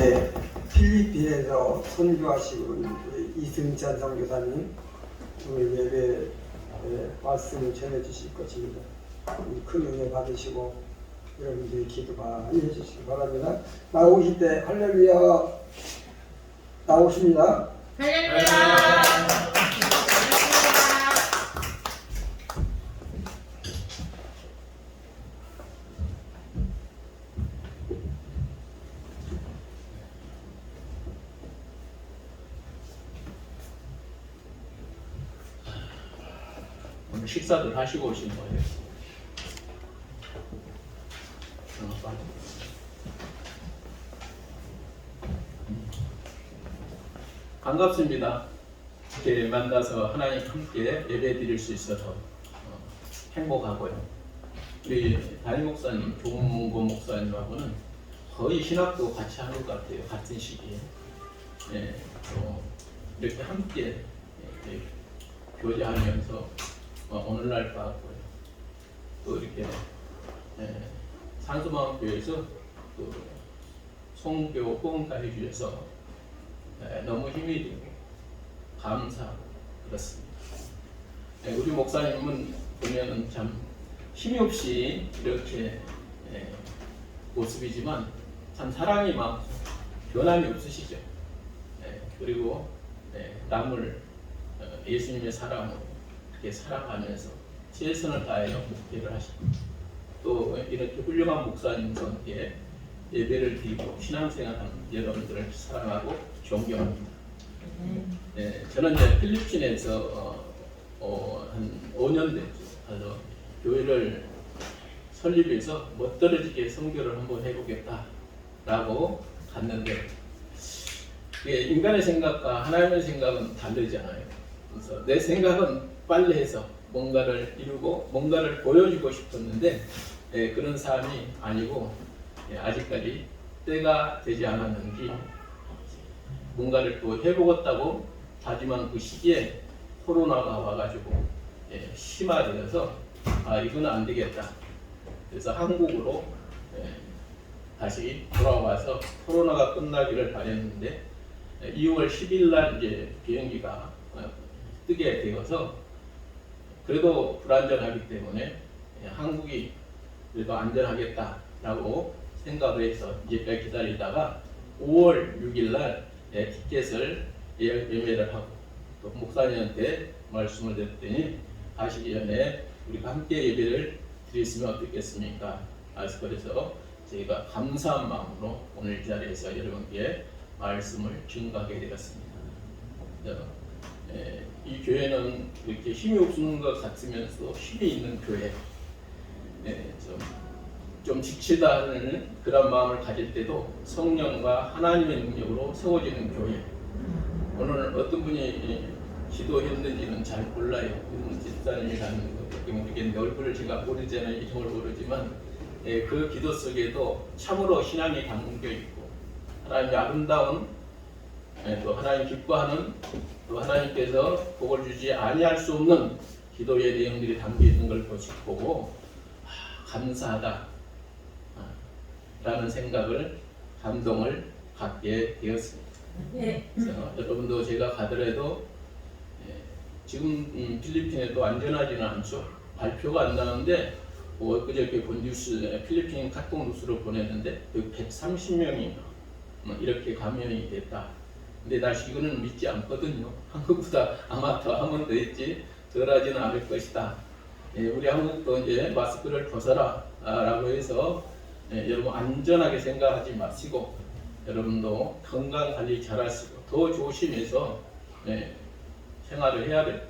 이제 필리핀에서 선교하시고 온 이승찬 선교사님 오늘 예배 말씀을 전해 주실 것입니다. 큰 은혜 받으시고 여러분들이 기도 많이 해주시기 바랍니다. 나오실 때 할렐루야 나오십니다. 할렐루야. 오늘 식사들 하시고 오신 거예요? 반갑습니다. 이렇게 만나서 하나님 함께 예배 드릴 수 있어서 행복하고요. 우리 담임 목사님, 조문고 목사님하고는 거의 신학도 같이 한 것 같아요. 같은 시기에. 이렇게 함께 교제하면서 오늘날 봤고요. 또 이렇게 산소마을교회에서 또 송교 후원까지 주셔서 너무 힘이 되고 감사 그렇습니다. 우리 목사님은 보면은 참 힘이 없이 이렇게 모습이지만 참 사랑이 많고 변함이 없으시죠. 그리고 남을 예수님의 사랑으로 이렇게 살아가면서 최선을 다해 목회를 하시고 또 이렇게 훌륭한 목사님과 함께 예배를 드리고 신앙생활하는 여러분들을 사랑하고 존경합니다. 저는 이제 필리핀에서 한 5년 됐죠. 그래서 교회를 설립해서 멋들어지게 선교를 한번 해보겠다라고 갔는데 인간의 생각과 하나님의 생각은 다르잖아요. 그래서 내 생각은 빨리 해서 뭔가를 이루고 뭔가를 보여주고 싶었는데 그런 삶이 아니고 아직까지 때가 되지 않았는지 뭔가를 또 해보겠다고 다짐한 그 시기에 코로나가 와가지고 심화되어서 이건 안 되겠다. 그래서 한국으로 다시 돌아와서 코로나가 끝나기를 바랬는데 2월 10일 날 이제 비행기가 뜨게 되어서 그래도 불안전하기 때문에 한국이 그래도 안전하겠다라고 생각을 해서 이제까지 기다리다가 5월 6일 날 티켓을 예매를 하고 또 목사님한테 말씀을 드렸더니 가시기 전에 우리가 함께 예배를 드렸으면 어떻겠습니까? 그래서 저희가 감사한 마음으로 오늘 이 자리에서 여러분께 말씀을 증거하게 되었습니다. 이 교회는 이렇게 힘이 없는 것 같으면서 힘이 있는 교회, 좀 지치다는 그런 마음을 가질 때도 성령과 하나님의 능력으로 세워지는 교회. 오늘 어떤 분이 기도했는지는 잘 몰라요. 집사님이라는 것밖에 모르겠는데 얼굴을 제가 모르잖아요. 이름을 모르지만 그 기도 속에도 참으로 신앙이 담겨 있고 하나님의 아름다운 또 하나님 기뻐하는 또 하나님께서 복을 주지 아니할 수 없는 기도의 내용들이 담겨 있는 걸 보고 감사하다 라는 생각을 감동을 갖게 되었습니다. 그래서 여러분도 제가 가더라도 지금 필리핀에도 안전하지는 않죠. 발표가 안 나오는데 그저께 본 뉴스 필리핀 카톡 뉴스로 보냈는데 130명이 이렇게 감염이 됐다. 근데 나 이거는 믿지 않거든요. 한국보다 아마 더 하면 더 있지 덜하지는 않을 것이다. 우리 한국도 이제 마스크를 벗어라 라고 해서 여러분 안전하게 생각하지 마시고 여러분도 건강관리 잘 하시고 더 조심해서 생활을 해야 돼요.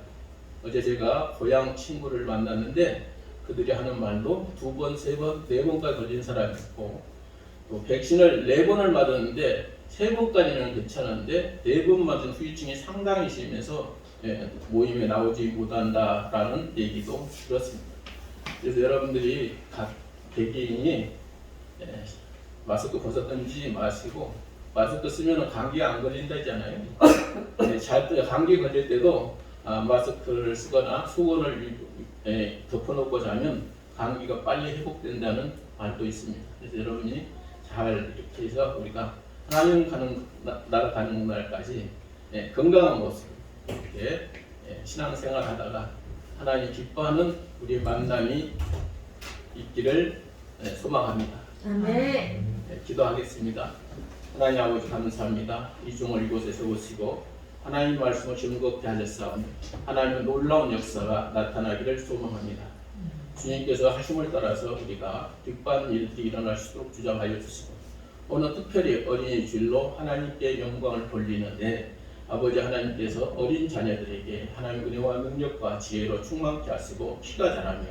어제 제가 고향 친구를 만났는데 그들이 하는 말로 2번, 3번, 4번까지 걸린 사람이 있고 또 백신을 4번을 맞았는데 3번까지는 괜찮은데 4번 맞은 후유증이 상당히 심해서 모임에 나오지 못한다라는 얘기도 들었습니다. 그래서 여러분들이 각 개개인이 마스크 벗어 던지지 마시고 마스크 쓰면 감기가 안 걸린다잖아요. 감기 걸릴 때도 마스크를 쓰거나 수건을 덮어놓고 자면 감기가 빨리 회복된다는 말도 있습니다. 그래서 여러분이 잘 이렇게 해서 우리가 하나님 나라 가는 날까지 건강한 모습 이렇게 신앙생활 하다가 하나님 기뻐하는 우리의 만남이 있기를 소망합니다. 아멘. 기도하겠습니다. 하나님 아버지 감사합니다. 이중을 이곳에 세우시고 하나님 말씀을 즐겁게 하셨사오니 하나님의 놀라운 역사가 나타나기를 소망합니다. 주님께서 하심을 따라서 우리가 기뻐하는 일들이 일어날 수 있도록 주장하여 주시고 오늘 특별히 어린이 주일로 하나님께 영광을 돌리는데 아버지 하나님께서 어린 자녀들에게 하나님의 은혜와 능력과 지혜로 충만케 하시고 키가 자라며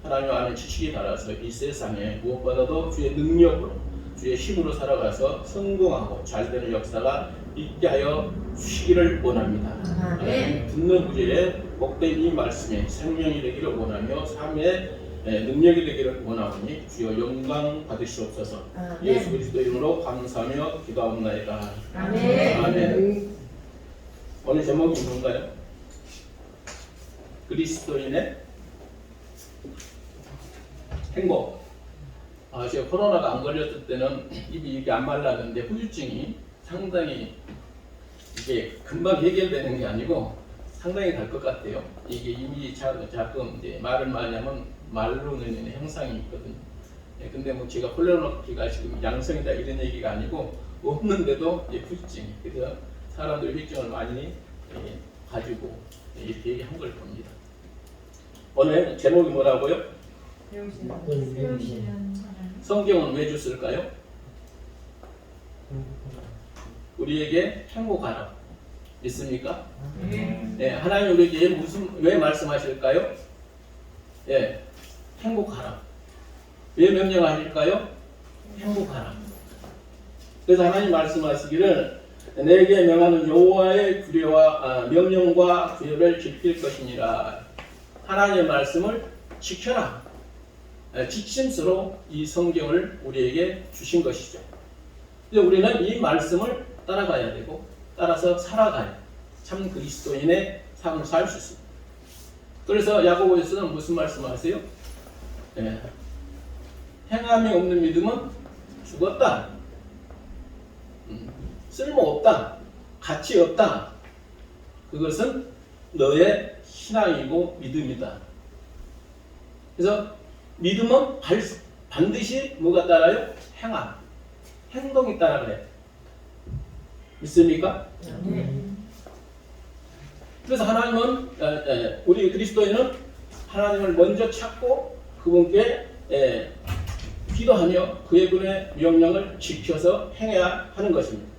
하나님 아는 지식이 달아서 이 세상에 무엇보다도 주의 능력으로 주의 힘으로 살아가서 성공하고 잘되는 역사가 있게 하여 주시기를 원합니다. 하나님 듣는 우리의 복된 이 말씀에 생명이 되기를 원하며 삶의 능력이 되기를 원하오니 주여 영광 받으시옵소서. 예수 그리스도 이름으로 감사하며 기도하옵나이다. 아멘. 아멘. 오늘 제목이 뭔가요? 그리스도인의 행복. 제가 코로나가 안 걸렸을 때는 입이 이게 안 말랐는데 후유증이 상당히 이게 금방 해결되는 게 아니고 상당히 갈 것 같아요. 이게 입이 자꾸 이제 말을 많이 하면 말로는 형상이 있거든요. 근데 뭐 제가 콜레노피가 지금 양성이다 이런 얘기가 아니고 없는데도 후유증이. 그래서 사람들이 후유증을 많이 가지고 이렇게 얘기한 걸 봅니다. 오늘 제목이 뭐라고요? 세우시는 성경은 왜 줬을까요? 우리에게 행복하라. 믿습니까? 하나님 우리에게 왜 말씀하실까요? 행복하라. 왜 명령하실까요? 행복하라. 그래서 하나님 말씀하시기를 내게 명하는 여호와의 규례와 명령과 규례를 지킬 것이니라. 하나님의 말씀을 지켜라. 지침서로 이 성경을 우리에게 주신 것이죠. 우리는 이 말씀을 따라가야 되고 따라서 살아가야 참 그리스도인의 삶을 살 수 있습니다. 그래서 야고보에서는 무슨 말씀하세요? 행함이 없는 믿음은 죽었다. 쓸모없다. 가치 없다. 그것은 너의 신앙이고 믿음이다. 그래서 믿음은 반드시 뭐가 따라요? 행함. 행동이 따라가요. 믿습니까? 그래서 하나님은 우리 그리스도인은 하나님을 먼저 찾고 그분께 기도하며 그의 분의 명령을 지켜서 행해야 하는 것입니다.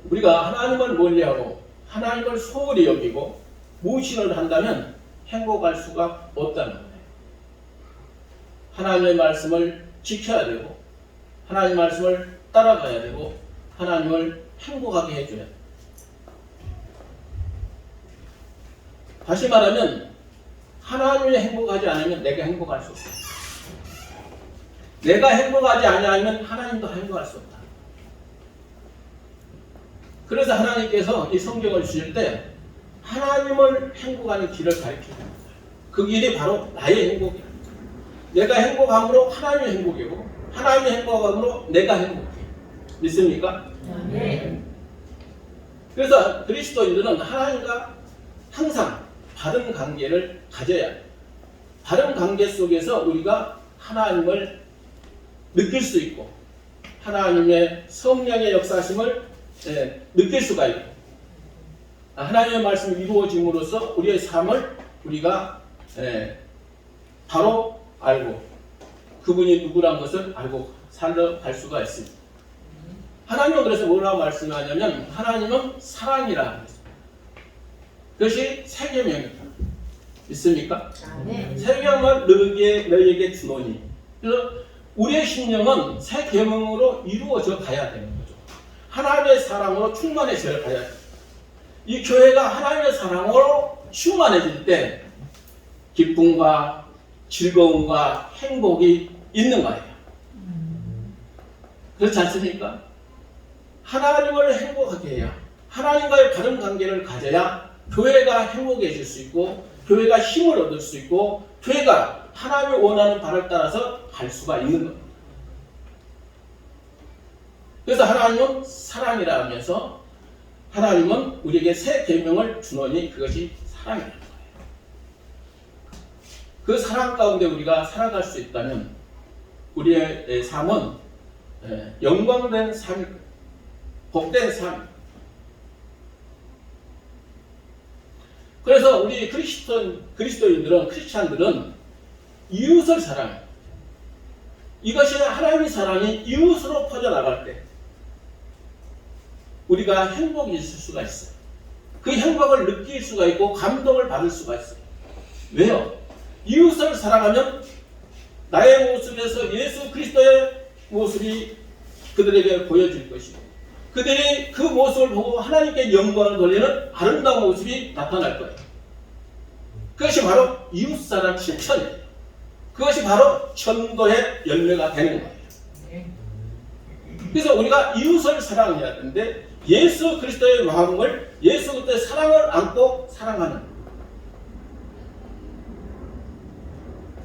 우리가 하나님을 멀리하고 하나님을 소홀히 여기고 무신을 한다면 행복할 수가 없다는 거예요. 하나님의 말씀을 지켜야 되고 하나님의 말씀을 따라가야 되고 하나님을 행복하게 해줘야 돼요. 다시 말하면 하나님이 행복하지 않으면 내가 행복할 수 없다. 내가 행복하지 않으면 하나님도 행복할 수 없다. 그래서 하나님께서 이 성경을 주실 때 하나님을 행복하는 길을 가르쳐줍니다. 그 길이 바로 나의 행복이야. 내가 행복함으로 하나님이 행복이고 하나님이 행복함으로 내가 행복해. 믿습니까? 네. 그래서 그리스도인들은 하나님과 항상 바른 관계를 가져야 해요. 바른 관계 속에서 우리가 하나님을 느낄 수 있고 하나님의 성령의 역사심을 느낄 수가 있고 하나님의 말씀이 이루어짐으로써 우리의 삶을 우리가 바로 알고 그분이 누구란 것을 알고 살아갈 수가 있습니다. 하나님은 그래서 뭐라고 말씀하냐면 하나님은 사랑이라 했습니다. 그것이 새 계명이다. 믿습니까? 네. 새 계명을 너희에게 주노니. 그래서 우리의 심령은 새 계명으로 이루어져 가야 되는 거죠. 하나님의 사랑으로 충만해져야 가야 돼요. 이 교회가 하나님의 사랑으로 충만해질 때 기쁨과 즐거움과 행복이 있는 거예요. 그렇지 않습니까? 하나님을 행복하게 해야 하나님과의 바른 관계를 가져야 교회가 행복해질 수 있고 교회가 힘을 얻을 수 있고 교회가 하나님이 원하는 바를 따라서 갈 수가 있는 겁니다. 그래서 하나님은 사랑이라 하면서 하나님은 우리에게 새 계명을 주노니 그것이 사랑이라는 거예요. 그 사랑 가운데 우리가 살아갈 수 있다면 우리의 삶은 영광된 삶, 복된 삶. 그래서 우리 그리스도인들은, 크리스찬들은 이웃을 사랑해요. 이것이 하나님의 사랑이 이웃으로 퍼져나갈 때 우리가 행복이 있을 수가 있어요. 그 행복을 느낄 수가 있고 감동을 받을 수가 있어요. 왜요? 이웃을 사랑하면 나의 모습에서 예수 그리스도의 모습이 그들에게 보여질 것이고 그들이 그 모습을 보고 하나님께 영광을 돌리는 아름다운 모습이 나타날 거예요. 그것이 바로 이웃사랑 실천이에요. 그것이 바로 전도의 열매가 되는 거예요. 그래서 우리가 이웃을 사랑해야 하는데 예수 그리스도의 마음을 예수 그리스도의 사랑을 안고 사랑하는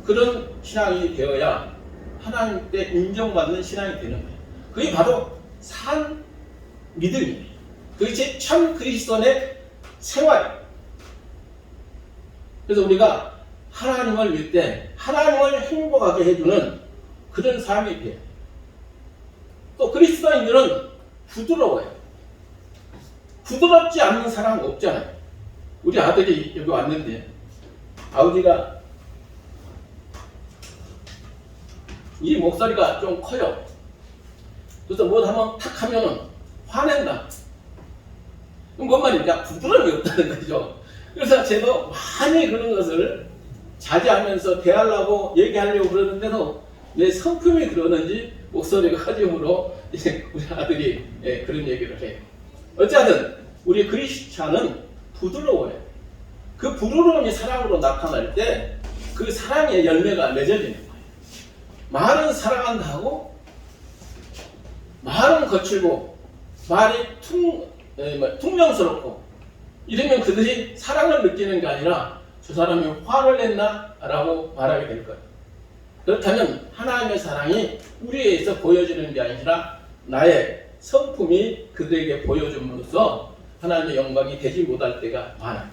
그런 신앙이 되어야 하나님께 인정받는 신앙이 되는 거예요. 그게 바로 산 믿음이에요. 그것이 참 그리스도인의 생활이에요. 그래서 우리가 하나님을 믿을 때 하나님을 행복하게 해주는 그런 삶이 돼요. 또 그리스도인들은 부드러워요. 부드럽지 않는 사람 없잖아요. 우리 아들이 여기 왔는데 아버지가 이 목소리가 좀 커요. 그래서 뭐 하면 탁 하면은 화낸다. 뭔 말입니까? 부드러움이 없다는 거죠. 그래서 제가 많이 그런 것을 자제하면서 대하려고 얘기하려고 그러는데도 내 성품이 그러는지 목소리가 커짐으로 이제 우리 아들이 그런 얘기를 해요. 어쨌든 우리 그리스찬은 부드러워요. 그 부드러움이 사랑으로 나타날 때 그 사랑의 열매가 맺어지는 거예요. 말은 사랑한다고 말은 거칠고 말이 퉁명스럽고 이러면 그들이 사랑을 느끼는 게 아니라 저 사람이 화를 냈나? 라고 말하게 될 거예요. 그렇다면 하나님의 사랑이 우리에게서 보여지는 게 아니라 나의 성품이 그들에게 보여줌으로써 하나님의 영광이 되지 못할 때가 많아요.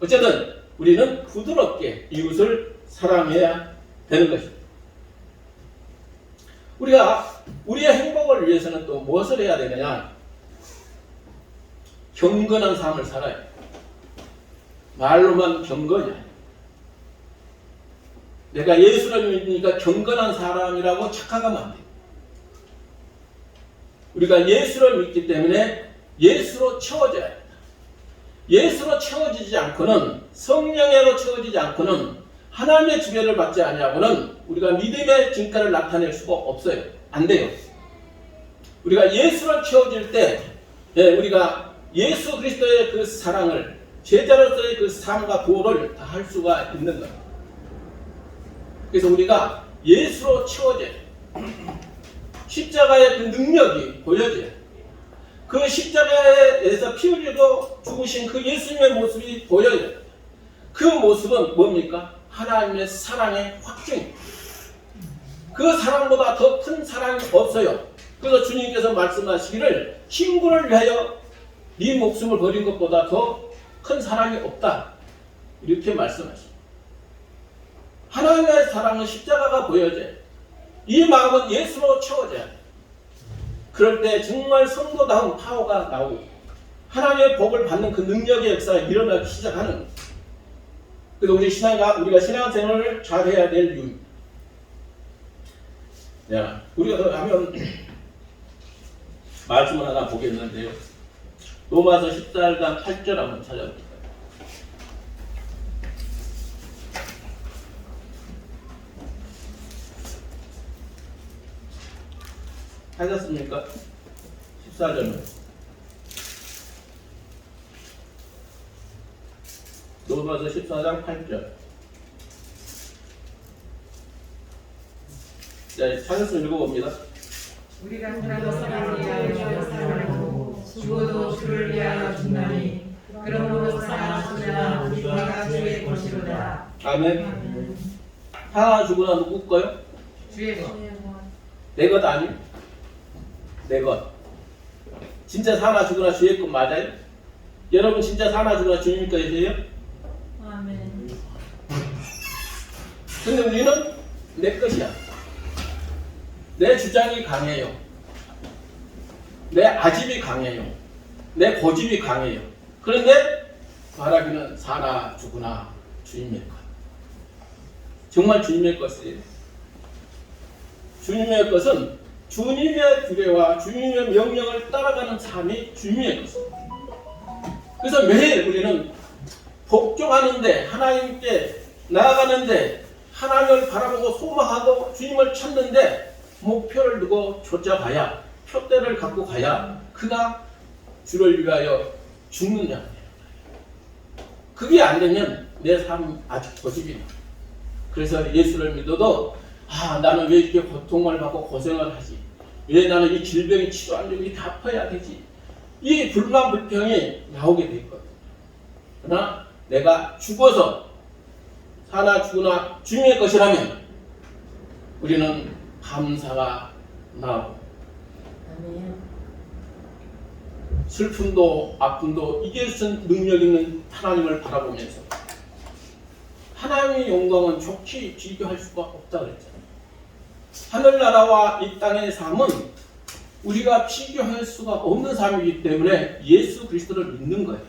어쨌든 우리는 부드럽게 이웃을 사랑해야 되는 것입니다. 우리가 우리의 행복을 위해서는 또 무엇을 해야 되느냐? 경건한 삶을 살아야 돼요. 말로만 경건이 아니에요. 내가 예수를 믿으니까 경건한 사람이라고 착각하면 안 돼요. 우리가 예수를 믿기 때문에 예수로 채워져야 합니다. 예수로 채워지지 않고는 성령으로 채워지지 않고는 하나님의 지배를 받지 아니하고는 우리가 믿음의 진가를 나타낼 수가 없어요. 안 돼요. 우리가 예수로 채워질 때 우리가 예수 그리스도의 그 사랑을 제자로서의 그 삶과 도를 다 할 수가 있는 거예요. 그래서 우리가 예수로 채워져야 돼요. 십자가의 그 능력이 보여져야 돼요. 그 십자가에서 피 흘리고 죽으신 그 예수님의 모습이 보여야 돼요. 그 모습은 뭡니까? 하나님의 사랑의 확증입니다. 그 사랑보다 더 큰 사랑이 없어요. 그래서 주님께서 말씀하시기를 친구를 위하여 네 목숨을 버린 것보다 더 큰 사랑이 없다. 이렇게 말씀하십니다. 하나님의 사랑은 십자가가 보여져요. 이 마음은 예수로 채워져야 돼요. 그럴 때 정말 성도다운 파워가 나오고 하나님의 복을 받는 그 능력의 역사가 일어나기 시작하는 거예요. 그래서 우리가 신앙생활을 잘해야 될 이유입니다. 자, 우리가 하면 말씀을 하나 보겠는데요. 로마서 14장 8절 한번 찾아볼까요? 찾았습니까? 14절은 로마서 14장 8절. 자, 찾았으면 읽어봅니다. 우리가 그라도 사랑을 위하여 사랑하고 죽어도 주를 위하여 죽나니 그러므로 사랑하시나 우리가 주의 것이로다. 아멘. 하나 죽으나 누구 거요? 주의 것. 내 것 아니에요. 내 것. 진짜 사나 죽으나 주의 것 맞아요? 여러분 진짜 사나 죽으나 주님 것이에요? 아멘. 근데 우리는 내 것이야. 내 주장이 강해요. 내 아집이 강해요. 내 고집이 강해요. 그런데 말하기는 사나 죽으나 주님의 것. 정말 주님의 것이에요. 주님의 것은 주님의 규례와 주님의 명령을 따라가는 삶이 주님의 것입니다. 그래서 매일 우리는 복종하는데, 하나님께 나아가는데, 하나님을 바라보고 소망하고 주님을 찾는데 목표를 두고 쫓아가야, 표대를 갖고 가야 그가 주를 위하여 죽느냐. 그게 안 되면 내 삶 아직 고집이야. 그래서 예수를 믿어도 나는 왜 이렇게 고통을 받고 고생을 하지? 왜 나는 이 질병이 치료 안 되고 이렇게 아파야 되지? 이 불만 불평이 나오게 돼 있거든. 그러나 내가 죽어서 사나 죽으나 주님의 것이라면 우리는 감사가 나오고 아멘. 슬픔도 아픔도 이길 수 있는 능력 있는 하나님을 바라보면서 하나님의 영광은 좋게 비교할 수가 없다 그랬잖아요. 하늘나라와 이 땅의 삶은 우리가 비교할 수가 없는 삶이기 때문에 예수 그리스도를 믿는 거예요.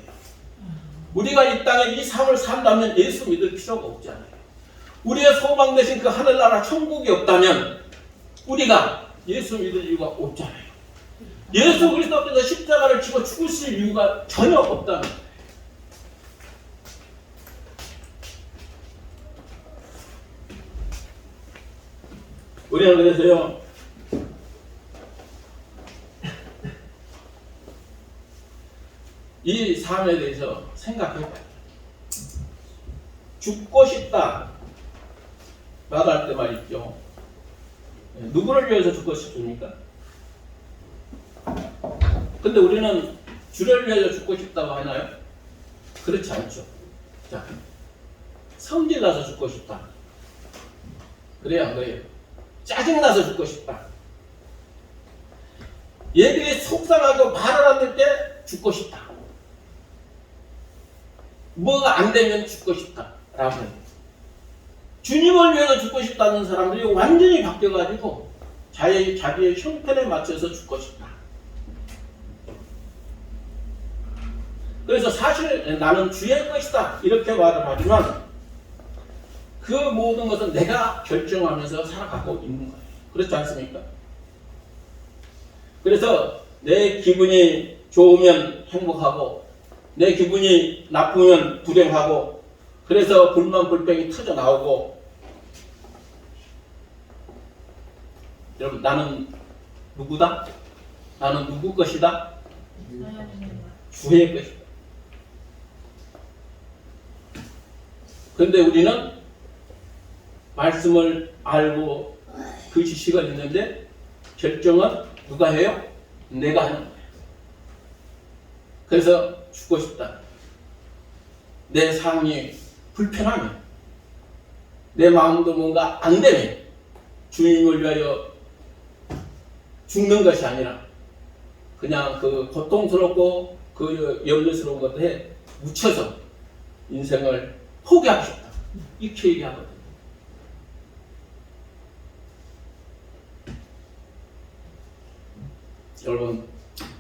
우리가 이 땅에 이 삶을 산다면 예수 믿을 필요가 없잖아요. 우리의 소망 대신 그 하늘나라 천국이 없다면 우리가 예수 믿을 이유가 없잖아요. 예수 그리스도께서 십자가를 지고 죽으실 이유가 전혀 없다는 거예요. 우리는 그래서요, 이 삶에 대해서 생각해봐요. 죽고 싶다 말할 때 말이죠. 누구를 위해서 죽고 싶습니까? 근데 우리는 주를 위해서 죽고 싶다고 하나요? 그렇지 않죠. 자, 성질나서 죽고 싶다. 그래요, 안 그래요? 짜증나서 죽고 싶다. 얘들이 속상하고 말을 안 될 때 죽고 싶다. 뭐가 안 되면 죽고 싶다. 라고 해요. 주님을 위해서 죽고 싶다는 사람들이 완전히 바뀌어가지고 자기의 형편에 맞춰서 죽고 싶다. 그래서 사실 나는 주의 것이다 이렇게 말을 하지만 그 모든 것은 내가 결정하면서 살아가고 있는 거예요. 그렇지 않습니까? 그래서 내 기분이 좋으면 행복하고 내 기분이 나쁘면 불행하고 그래서 불만 불평이 터져 나오고 여러분 나는 누구다? 나는 누구 것이다? 주의 것이다. 그런데 우리는 말씀을 알고 그 지식은 있는데 결정은 누가 해요? 내가 하는 거예요. 그래서 죽고 싶다. 내 삶이 불편하면 내 마음도 뭔가 안 되면 주님을 위하여 죽는 것이 아니라 그냥 그 고통스럽고 그 염려스러운 것에 묻혀서 인생을 포기하고 싶다. 이렇게 얘기하거든요. 여러분,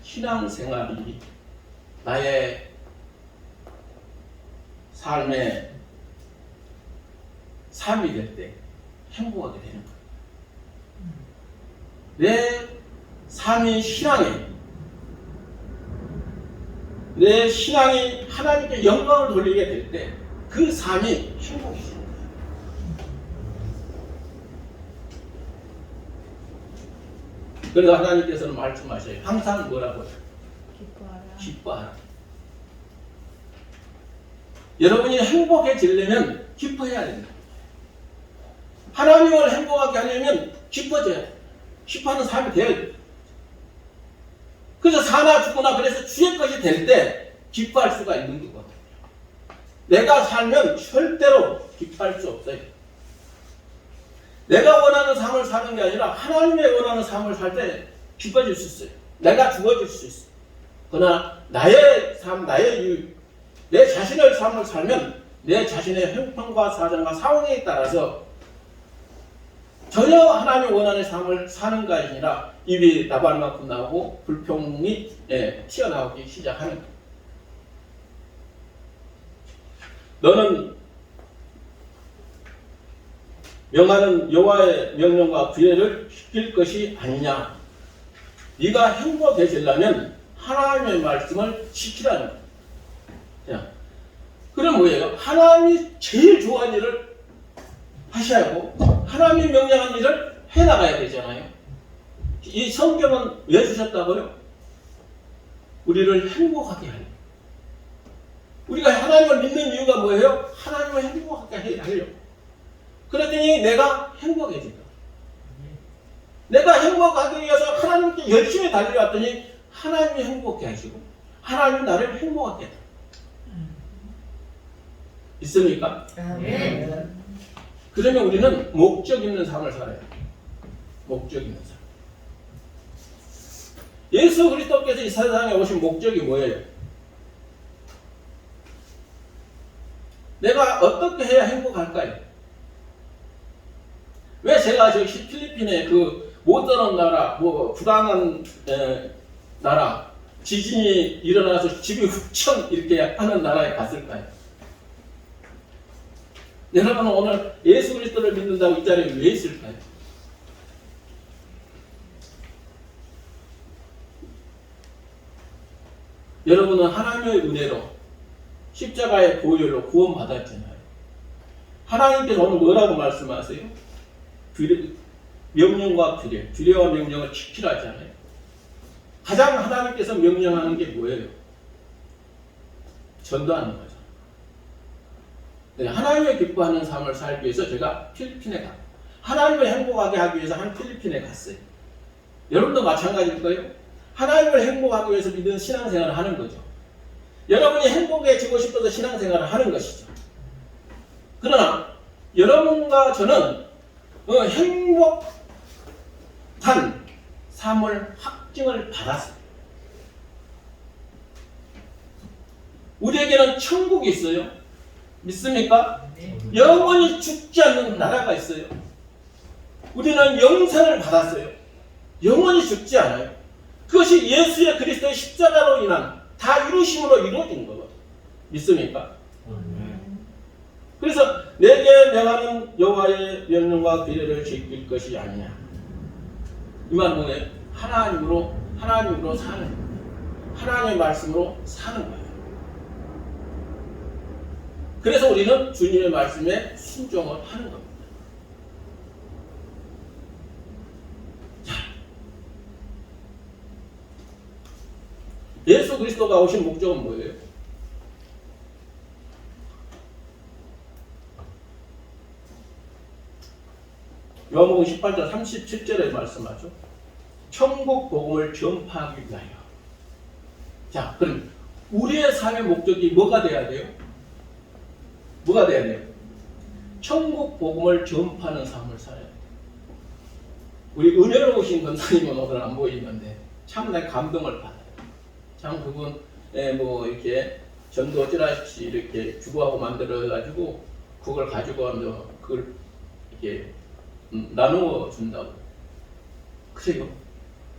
신앙생활이 나의 삶의 삶이 될 때 행복하게 되는 거예요. 내 삶이 내 신앙이 하나님께 영광을 돌리게 될 때 그 삶이 행복해지는 거예요. 그래서 하나님께서는 말씀하셔요. 항상 뭐라고 해요? 기뻐하라. 여러분이 행복해지려면 기뻐해야 됩니다. 하나님을 행복하게 하려면 기뻐져야 돼요. 기뻐하는 삶이 되어야 돼요. 그래서 사나 죽거나 그래서 주의 것이 될 때 기뻐할 수가 있는 거거든요. 내가 살면 절대로 기뻐할 수 없어요. 내가 원하는 삶을 사는 게 아니라 하나님의 원하는 삶을 살 때 기뻐질 수 있어요. 내가 죽어질 수 있어요. 그러나 나의 삶, 나의 유익, 내 자신의 삶을 살면 내 자신의 형편과 사정과 상황에 따라서 전혀 하나님 원하는 삶을 사는가 아니라 입이 나발 만큼 나오고 불평이 튀어나오기 시작하는 거예요. 너는 명하는 여호와의 명령과 규례를 지킬 것이 아니냐. 네가 행복해지려면 하나님의 말씀을 지키라는 거예요. 그럼 뭐예요? 하나님이 제일 좋아하는 일을 하셔야 하고 하나님이 명령한 일을 해나가야 되잖아요. 이 성경은 왜 주셨다고요? 우리를 행복하게 하려. 우리가 하나님을 믿는 이유가 뭐예요? 하나님을 행복하게 하려고. 그랬더니 내가 행복해진다. 내가 행복하기 위해서 하나님께 열심히 달려왔더니 하나님이 행복해 하시고 하나님이 나를 행복하게 한다. 있습니까? 아멘. 그러면 우리는 목적 있는 삶을 살아야 돼요. 목적 있는 삶. 예수 그리스도께서 이 세상에 오신 목적이 뭐예요? 내가 어떻게 해야 행복할까요? 왜 제가 저 필리핀의 그 못되는 나라, 불안한 나라, 지진이 일어나서 집이 훅천 이렇게 하는 나라에 갔을까요? 여러분은 오늘 예수 그리스도를 믿는다고 이 자리에 왜 있을까요? 여러분은 하나님의 은혜로 십자가의 보혈로 구원받았잖아요. 하나님께서 오늘 뭐라고 말씀하세요? 명령과 규례, 규례와 명령을 지키라 하잖아요. 가장 하나님께서 명령하는 게 뭐예요? 전도하는 거죠. 하나님의 기뻐하는 삶을 살기 위해서 제가 필리핀에 갔고 하나님을 행복하게 하기 위해서 한 필리핀에 갔어요. 여러분도 마찬가지일 거예요. 하나님을 행복하기 위해서 믿는 신앙생활을 하는 거죠. 여러분이 행복해지고 싶어서 신앙생활을 하는 것이죠. 그러나 여러분과 저는 행복한 삶을 확증을 받았어요. 우리에게는 천국이 있어요. 믿습니까? 영원히 죽지 않는 나라가 있어요. 우리는 영생을 받았어요. 영원히 죽지 않아요. 그것이 예수의 그리스도의 십자가로 인한 다 이루심으로 이루어진 거거든요. 믿습니까? 그래서 내게 명하는 여호와의 명령과 규례를 지킬 것이 아니냐. 이 말은 뭐예요? 하나님으로 사는 거예요. 하나님의 말씀으로 사는 거예요. 그래서 우리는 주님의 말씀에 순종을 하는 겁니다. 자, 예수 그리스도가 오신 목적은 뭐예요? 요한복음 18장 37절에 말씀하죠. 천국 복음을 전파하기 위하여. 자, 그럼 우리의 삶의 목적이 뭐가 돼야 돼요? 뭐가 돼야 돼요? 천국 복음을 전파하는 삶을 살아야 돼요. 우리 은혜로우신 권사님은 오늘 안 보이는데 참나의 감동을 받아요. 참 그분 이렇게 전도 찌라시 이렇게 주고하고 만들어가지고 그걸 가지고 그걸 이렇게 나누어 준다고. 그래요.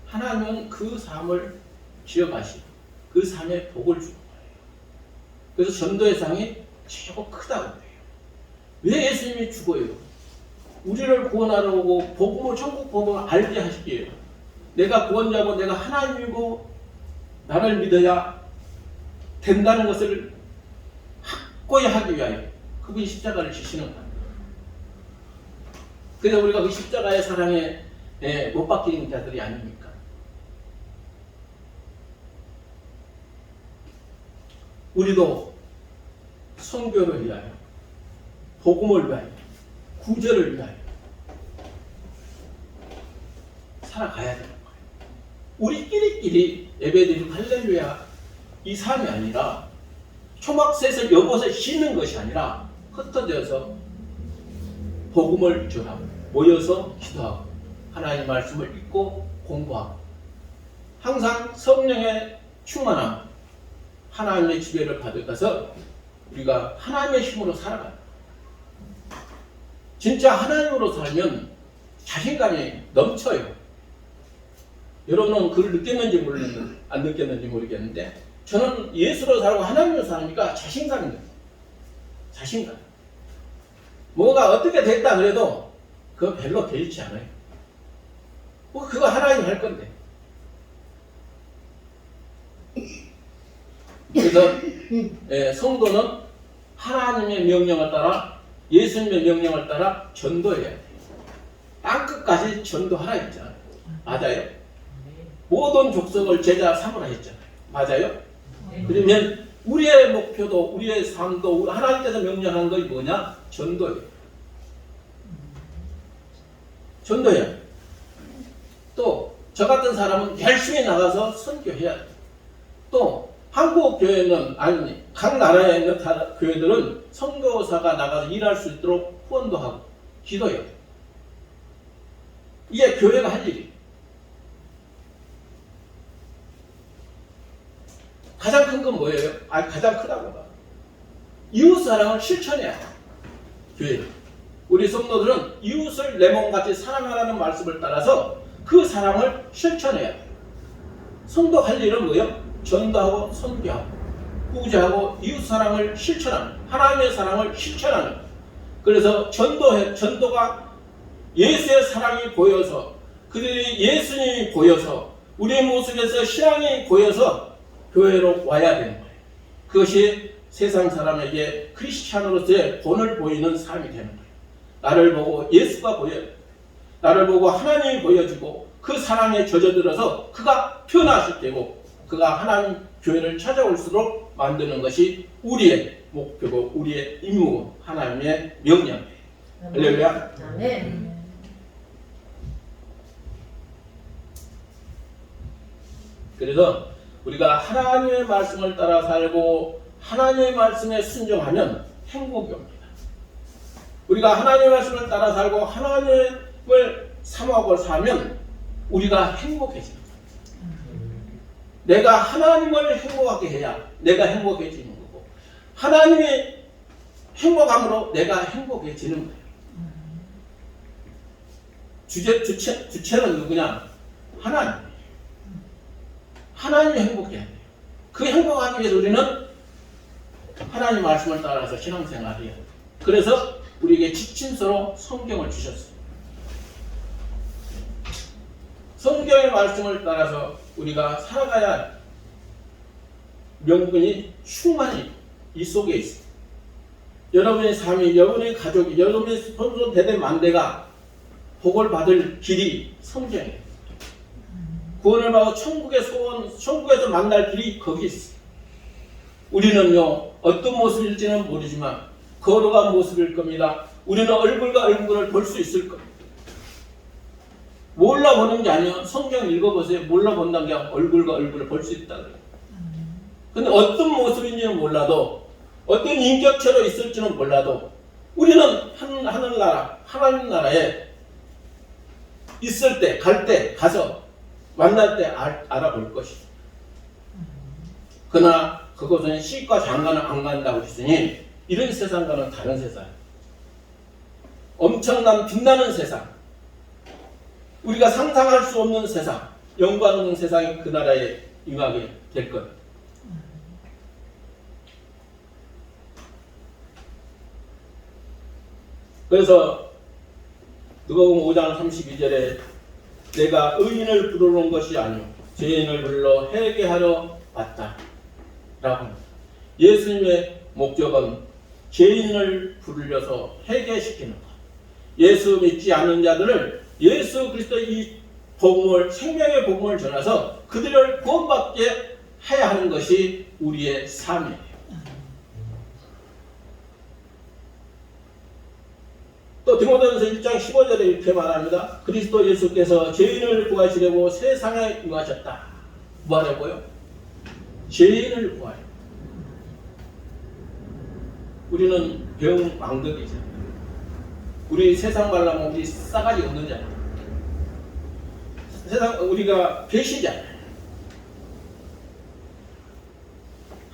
하나님은 그 삶을 지어가시고 그 삶에 복을 주는 거예요. 그래서 전도의 상이 최고 크다고 해요. 왜 예수님이 죽어요? 우리를 구원하려고 복음을, 천국 복음을 알게 하시기에요. 내가 구원자고 내가 하나님이고 나를 믿어야 된다는 것을 확고히 하기 위하여 그분이 십자가를 지시는 거예요. 그래서 우리가 그 십자가의 사랑에 못 박히는 자들이 아닙니까? 우리도 선교를 위하여, 복음을 위하여, 구제를 위하여 살아가야 되는 거예요. 우리끼리끼리 예배드리고 할렐루야 이 삶이 아니라 초막셋을 여곳에 쉬는 것이 아니라 흩어져서 복음을 전하고 모여서 기도하고 하나님 말씀을 읽고 공부하고 항상 성령의 충만함, 하나님의 지배를 받아서 우리가 하나님의 힘으로 살아가요. 진짜 하나님으로 살면 자신감이 넘쳐요. 여러분은 그걸 느꼈는지 모르겠는데, 안 느꼈는지 모르겠는데, 저는 예수로 살고 하나님으로 사니까 자신감이 나요. 자신감. 뭐가 어떻게 됐다 그래도 그거 별로 개의치 않아요. 뭐 그거 하나님 할 건데. 그래서 성도는 하나님의 명령을 따라, 예수님의 명령을 따라 전도해야 돼요. 땅끝까지 전도하라 했잖아요. 맞아요? 모든 족속을 제자 삼으라 했잖아요. 맞아요? 그러면 우리의 목표도, 우리의 삶도 하나님께서 명령한 것이 뭐냐? 전도예요. 전도해야 돼요. 또 저 같은 사람은 열심히 나가서 선교해야 돼요. 또 한국 교회는, 아니 각 나라에 있는 교회들은 선교사가 나가서 일할 수 있도록 후원도 하고 기도해요. 이게 교회가 할 일이에요. 가장 큰 건 뭐예요? 가장 크다고 봐. 이웃 사랑을 실천해야 해요. 교회. 우리 성도들은 이웃을 내 몸같이 사랑하라는 말씀을 따라서 그 사랑을 실천해야 돼요. 성도 할 일은 뭐예요? 전도하고 선교하고 구제하고 이웃 사랑을 실천하는, 하나님의 사랑을 실천하는. 그래서 전도가 예수의 사랑이 보여서, 그들이 예수님이 보여서, 우리의 모습에서 신앙이 보여서 교회로 와야 되는 거예요. 그것이 세상 사람에게 크리스찬으로서의 본을 보이는 삶이 되는 거예요. 나를 보고 예수가 보여요. 나를 보고 하나님이 보여주고 그 사랑에 젖어들어서 그가 변화하실 때고 그가 하나님 교회를 찾아올수록 만드는 것이 우리의 목표고 우리의 임무고 하나님의 명령이에요. 할렐루야. 아멘. 그래서 우리가 하나님의 말씀을 따라 살고 하나님의 말씀에 순종하면 행복이 옵니다. 우리가 하나님의 말씀을 따라 살고 하나님을 사모하고 살면 우리가 행복해집니다. 내가 하나님을 행복하게 해야 내가 행복해지는 거고, 하나님이 행복함으로 내가 행복해지는 거예요. 주체는 누구냐? 하나님. 하나님이 행복해야 돼요. 그 행복하기 위해서 우리는 하나님 말씀을 따라서 신앙생활을 해야 돼요. 그래서 우리에게 지침서로 성경을 주셨어요. 성경의 말씀을 따라서 우리가 살아가야 할 명분이 충만히 이 속에 있어요. 여러분의 삶이, 여러분의 가족이, 여러분의 손손 대대 만대가 복을 받을 길이 성경이에요. 구원을 받고 천국에서 만날 길이 거기 있어요. 우리는요, 어떤 모습일지는 모르지만 거룩한 모습일 겁니다. 우리는 얼굴과 얼굴을 볼 수 있을 겁니다. 몰라보는 게 아니에요. 성경 읽어보세요. 몰라본다는 게 얼굴과 얼굴을 볼 수 있다 그래요. 근데 어떤 모습인지는 몰라도, 어떤 인격체로 있을지는 몰라도 우리는 하늘나라, 하나님 나라에 있을 때, 갈 때, 가서 만날 때 알아볼 것이죠. 그러나 그것은 시과 장가는 안 간다고 했으니 이런 세상과는 다른 세상, 엄청난 빛나는 세상, 우리가 상상할 수 없는 세상, 영광 있는 세상이 그 나라에 임하게 될 거예요. 그래서 누가복음 5장 32절에 내가 의인을 부르는 것이 아니오 죄인을 불러 회개하러 왔다 라고 합니다. 예수님의 목적은 죄인을 부르려서 회개시키는 것. 예수 믿지 않는 자들을 예수 그리스도의 이 복음을, 생명의 복음을 전해서 그들을 구원받게 해야 하는 것이 우리의 삶이에요. 또 디모데전서 1장 15절에 이렇게 말합니다. 그리스도 예수께서 죄인을 구하시려고 세상에 임하셨다. 뭐 하려고요? 죄인을 구하려. 우리는 병망덕이잖아요. 우리 세상 말로 하면 우리 싸가지 없는 자예요. 세상 우리가 배신자예요.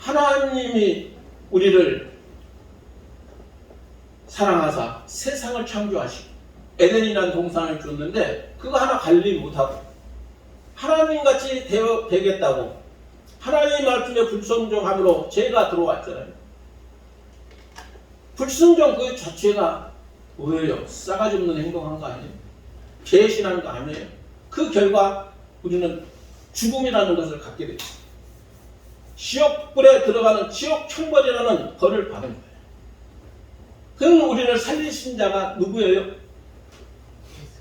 하나님이 우리를 사랑하사 세상을 창조하시고 에덴이라는 동산을 줬는데 그거 하나 관리 못하고 하나님같이 되겠다고 하나님의 말씀에 불순종함으로 죄가 들어왔잖아요. 불순종 그 자체가 뭐예요? 싸가지 없는 행동한 거 아니에요? 배신한 거 아니에요? 그 결과 우리는 죽음이라는 것을 갖게 됩니다. 지옥불에 들어가는 지옥 형벌이라는 벌을 받은 거예요. 그럼 우리를 살리신 자가 누구예요?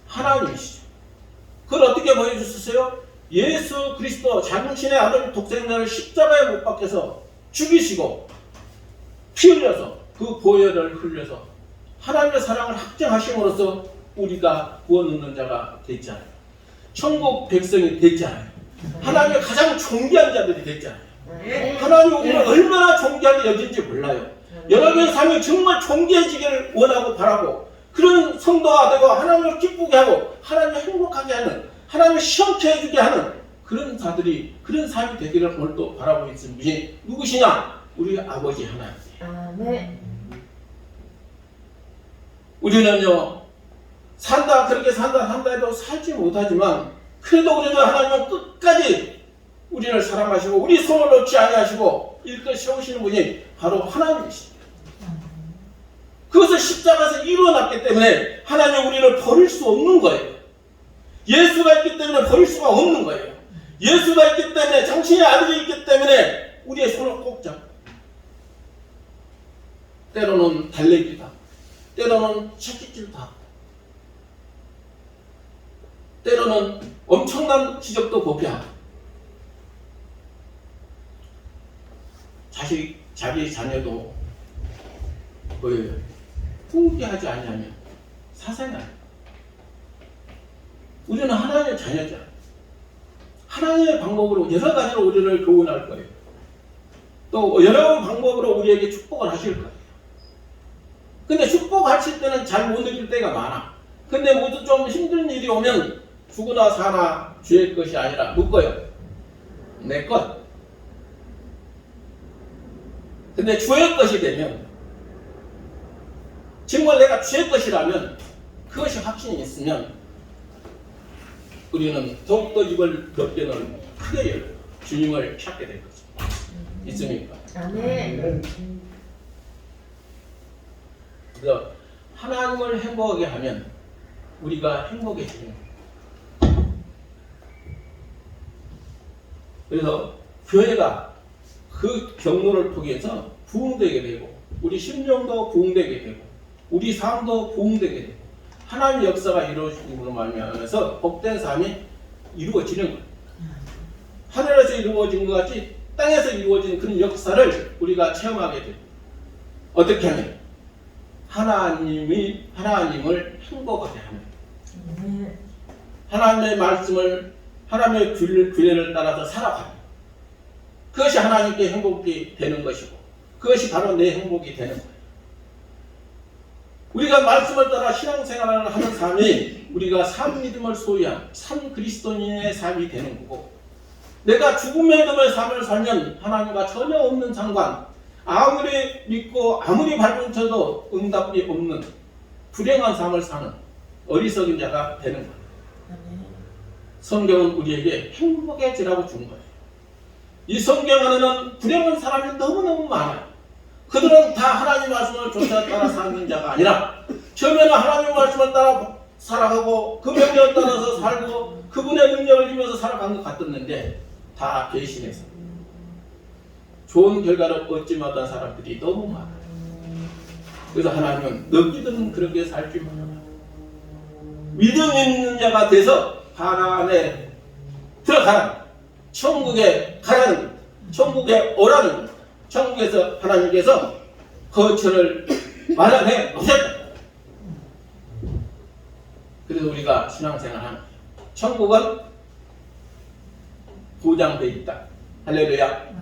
하나님이시죠. 그걸 어떻게 보여주셨어요? 예수 그리스도 당신의 아들 독생자를 십자가에 못 박혀서 죽이시고 피 흘려서 그 보혈을 흘려서 하나님의 사랑을 확증하심으로써 우리가 구원 얻는 자가 됐잖아요. 천국 백성이 됐잖아요. 하나님의 가장 존귀한 자들이 됐잖아요. 하나님이 우리를 얼마나 존귀하게 여긴지 몰라요. 여러분의 삶이 정말 존귀해지기를 원하고 바라고 그런 성도가 되고 하나님을 기쁘게 하고 하나님을 행복하게 하는 하나님을 시험케 해주게 하는 그런 자들이 그런 삶이 되기를 오늘도 바라고 있는 분이 누구시냐? 우리 아버지 하나님. 아멘. 우리는요 산다 그렇게 산다 해도 살지 못하지만 그래도 우리는 하나님은 끝까지 우리를 사랑하시고 우리 손을 놓지 아니하시고 일껏 세우시는 분이 바로 하나님이십니다. 그것을 십자가에서 이루어놨기 때문에 하나님 우리를 버릴 수 없는 거예요. 예수가 있기 때문에 버릴 수가 없는 거예요. 예수가 있기 때문에 당신의 아들이 있기 때문에 우리의 손을 꼭 잡고 때로는 달래기다. 때로는 채찍질다. 때로는 엄청난 기적도 보배하고 자기 자녀도 뭐예요? 포기하지 않으면 사생아예요. 우리는 하나님의 자녀잖아요. 하나님의 방법으로 여러 가지로 우리를 교훈할 거예요. 또 여러 방법으로 우리에게 축복을 하실 거예요. 근데 축복하실 때는 잘 못 느낄 때가 많아. 근데 모두 좀 힘든 일이 오면 죽으나 사나 주의 것이 아니라 누구예요? 내 것. 근데 주의 것이 되면 정말 내가 주의 것이라면 그것이 확신이 있으면 우리는 더욱더 입을 넓게 넓고 크게 열고 주님을 찾게 될 거죠. 있습니까? 아멘. 그래서 하나님을 행복하게 하면 우리가 행복해지는 거예요. 그래서 교회가 그 경로를 통해서 부흥되게 되고 우리 심령도 부흥되게 되고 우리 삶도 부흥되게 되고 하나님의 역사가 이루어짐으로 말미암아서 복된 삶이 이루어지는 거예요. 하늘에서 이루어진 것 같이 땅에서 이루어진 그런 역사를 우리가 체험하게 돼요. 어떻게 하면? 하나님을 행복하게 하면 하나님의 말씀을 하나님의 규례를 따라서 살아가면 그것이 하나님께 행복이 되는 것이고 그것이 바로 내 행복이 되는 거예요. 우리가 말씀을 따라 신앙생활을 하는 삶이 우리가 참 믿음을 소유한 참 그리스도인의 삶이 되는 거고 내가 죽음의 믿음의 삶을 살면 하나님과 전혀 없는 상관 아무리 믿고 아무리 발버쳐도 응답이 없는 불행한 삶을 사는 어리석은 자가 되는 거예요. 성경은 우리에게 행복해지라고 준 거예요. 이 성경 안에는 불행한 사람이 너무너무 많아요. 그들은 다 하나님 말씀을 조차 따라 사는 자가 아니라 처음에는 하나님 말씀을 따라 살아가고 그 명령을 따라서 살고 그분의 능력을 입어서 살아간 것 같았는데 다 배신해서 좋은 결과를 얻지 못한 사람들이 너무 많아요. 그래서 하나님은 너희들은 그렇게 살지 말아라. 믿음 있는 자가 돼서 하나님에 들어가라. 천국에 가라는 것. 천국에 오라는 것. 천국에서 하나님께서 거처를 마련해 놓으셨다. 그래서 우리가 신앙생활하는 천국은 보장되어 있다. 할렐루야.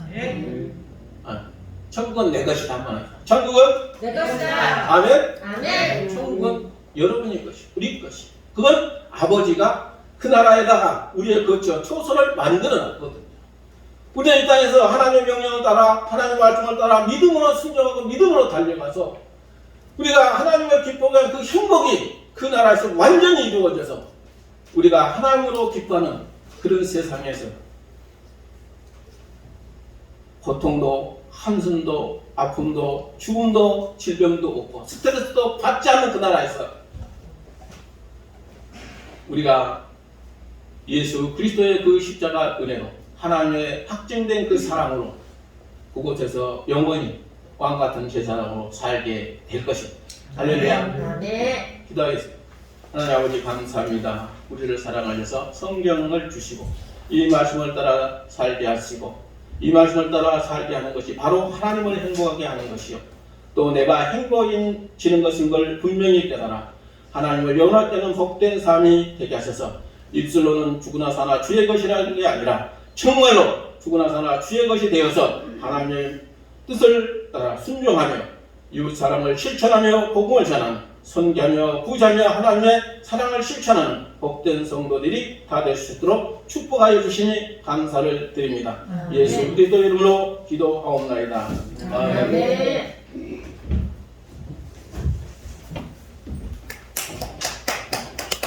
천국은 내 것이다. 한번 천국은 내 것이다. 아멘. 아멘. 천국은 여러분의 것이, 우리 것이. 그건 아버지가 그 나라에다가 우리의 거처 초소를 만들어 놨거든요. 우리는 이 땅에서 하나님의 명령을 따라 하나님의 말씀을 따라 믿음으로 순종하고 믿음으로 달려가서 우리가 하나님을 기쁘게 하는 그 행복이 그 나라에서 완전히 이루어져서 우리가 하나님으로 기뻐하는 그런 세상에서 고통도 한숨도 아픔도 죽음도 질병도 없고 스트레스도 받지 않는 그 나라에서 우리가 예수 그리스도의 그 십자가 은혜로 하나님의 확증된 그 사랑으로 그곳에서 영원히 왕같은 제사장으로 살게 될 것입니다. 할렐루야. 아멘. 기도하겠습니다. 하나님 아버지 감사합니다. 우리를 사랑하셔서 성경을 주시고 이 말씀을 따라 살게 하시고 이 말씀을 따라 살게 하는 것이 바로 하나님을 행복하게 하는 것이요 또 내가 행복해지는 것인 걸 분명히 깨달아 하나님을 영원할 때는 복된 삶이 되게 하셔서 입술로는 죽으나 사나 주의 것이라는 게 아니라 정말로 죽으나 사나 주의 것이 되어서 하나님의 뜻을 따라 순종하며 이웃 사랑을 실천하며 복음을 전하는 선교하며 구자며 하나님의 사랑을 실천하는 복된 성도들이 다 될 수 있도록 축복하여 주시니 감사를 드립니다. 예수 그리스도 이름으로 기도하옵나이다. 아멘.